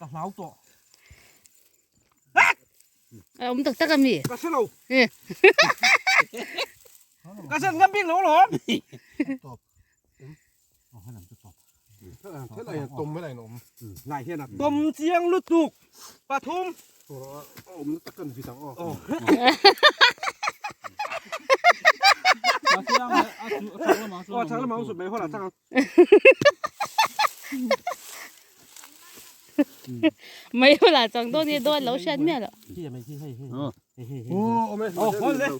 ตะเหลาตัวมันตักกันมีกระเซลกระเซลกันปิ้งหลงหลงตบเอาให้หนังจะตบเท่าไหร่ต้มไม่ได้หนมนายเฮียนะต้มเจียงลุดตุกปลาทุ่มมันตะกันพี่สังอ้อ长了毛准备好了，长。没有啦，长多的都楼下面了。哦，我们哦，好嘞，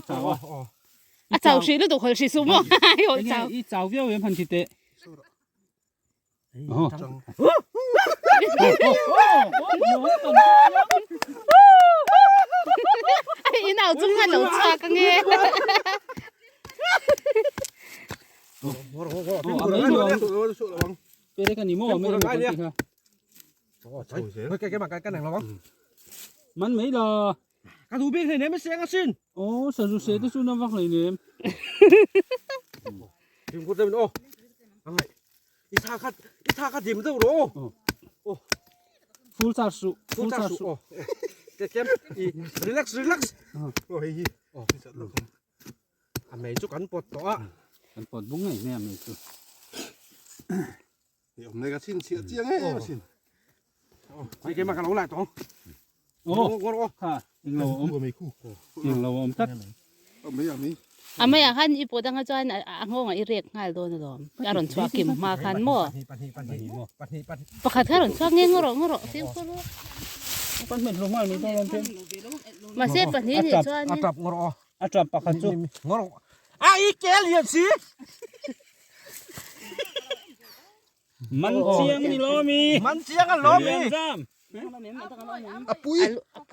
我啊，找谁了都可以是什么？有找。一找标原盘去的。哦。一闹钟还楼差个呢。别那个你摸没有关系哈。cái này nó mình mấy là cái thú biên thì ném xe cái xin ô sao rồi xe tới xuống nó vắt lại ném tìm con tên ô ít tha khát tìm đâu đó ô full sa su cái kem relax ôi mày chút cắn bột đó cắn bột bún này nè mày chứ thì hôm nay cái xin xịa chiêng ấy xin cái mà cái nấu lại đó ô ha tiếng lầu ông tắt mấy à mấy à mấy à hắn ít bữa đang cho anh ngô ngày riết ngày đó nữa à rồi xóa kim mà khăn mua bạc khát rồi xóa nghe ngoro xem có luôn con mình không ăn mình không ăn thêm mà xếp bạc thì cho anh trap ngoro trap bạc khát chú ngoro ai kéo liền xíมันเชียงนี่ล้อมีมันเชียงกันล้อมีปุ๋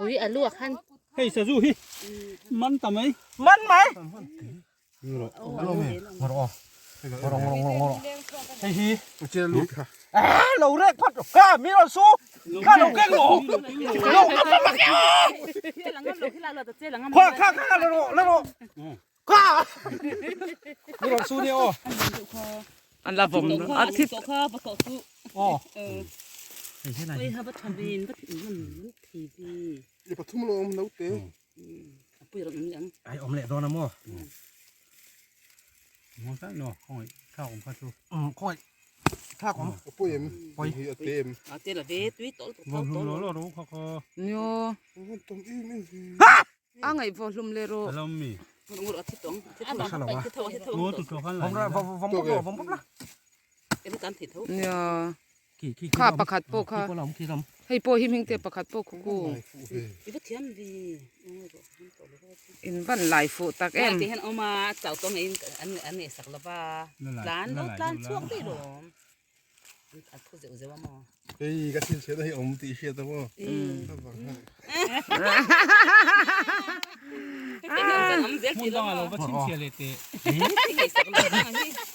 ยลวกขั้นเฮ้ยสะสู้ฮิมันทำไมมันไหมล้อมีงรไอ้ฮี เจ้าลูกค่ะเราเรียกพัดก้ามีเราสู้ข้าเราแกล้งหลงเราก็ไม่มาแก้พ่อข้าแล้วข้ามีเราสู้เนี่ยอันละผมอาทิตย์อ๋อไม่ใช่อะไรครับทำเป็นก็ถึงมันทีวี อย่าปะทุ่มลมน้ำเตะปุ๋ยเราเป็นยังไอ้อมเละโดนนะมั่วมั่วซะเนาะข้อยข้าวของข้าชูค่อยข้าของปุ้ยปุ้ยเต็มเต็มละเวทวิโต้รู้ข้อโย่ตรงอีนี่อ่ะไงพอลุมเลโรลมมีงุดอาทิตย์ตรงที่เท่าโอ้ตุ๊กขันเลยผมปุ๊บละเป็นการถิ่นเท่าเนี่ยข้าประคัดโปค่ะให้โปหิมหิงเตะประคัดโปกูอีบัดเทียมดีอินบันไหลฟูตักเอ็มที่เห็นเอามาเจ้าตัวนี้อันนี้สักละบ้าร้านช่วงที่หลงอัดพูดเสียว่าหมอเฮ้ยก็ชินเสียได้อมตีเสียตัวมึงต้องเอาไปชิมเสียเลยเตะ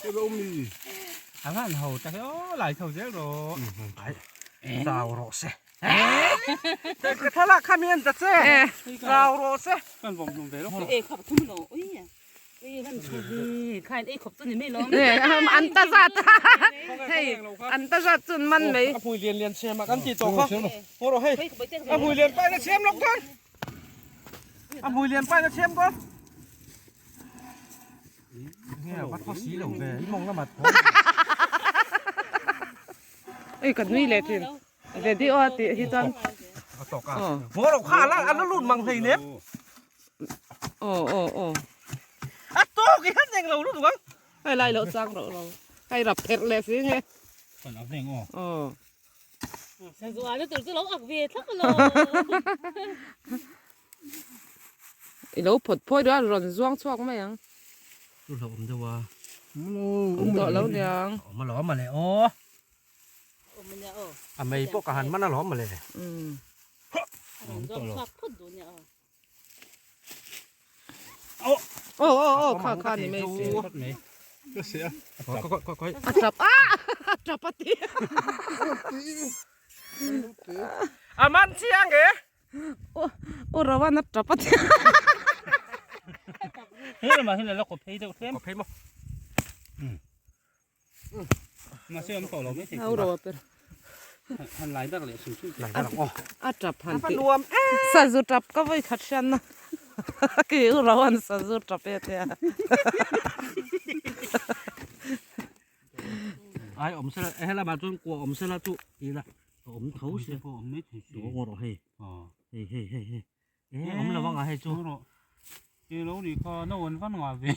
ก็อมดีอันนั้นเขาแต่โอ้หลายเท่าเยอะหรอสาวโรเซ่แต่ถ้าละข้ามีอันจะเซ่สาวโรเซ่กันผมลงไปแล้วขับทุ่มโลอุ้ยมันชูดีใครขบต้นนี้ไม่ล้มเนี่ยอันตรายเฮ้ยอันตรายจนมันไม่ผู้เรียนเชมกันจีโต้เขาโอ้โหเฮ้ยผู้เรียนไปนะเชมลงก่อนผู้เรียนไปนะเชมก่อนเนี่ยวัดข้อสีหลงเลยมองแล้วมากันนี่เลยทีเดี๋ยวที่อ้อติที่ตอนตกอ่ะโหเราฆ่าแล้วอันนั้นรุ่นมังไทยเนี้ยโอ้อ่ะโตกี่ท่านยังเรารู้ถูกไหมให้ไล่เราสร้างเราให้รับเพชรเลยสิไงคนเอาเสียงอ๋อใช่ส่วนนี้ตื่นจะร้องอักเวทสักเลยเราผดพ่อยด้วยร้อนจ้วงช่วงไหมยังรู้เราจะว่าต่อแล้วยังมาหลอมมาเลยโอ้ไม่พวกกหันมันน่าหลอมมาเลยโอ้ข้านี่ไม่เสียก็เสียค่อยจับจับปฏิมันเชียงเหรอโอ้เราว่านับจับปฏิเฮ้ยมาที่ไหนเราขบเพย์เดี๋ยวเทมขบเพย์มั้ง mà xem khẩu nó mới thành เอาโรเปอร์ hắn lái đặc lệ sụn sụn ไหลได้หรออ๋อ อาจับหัน พัน ติ รวม สะจุจับก็ไม่ขัดฉันนะคือเราอันสะจุจับเอง ai ổng sẽ hay là bà tôi của ổng sẽ là tụ thì là ổng thấu sẽ phố ông mới thành đồ ngọt rồi hay ờ hay ổng là vâng à hay chú chú rồi chứ lâu thì có nó uốn văn hòa về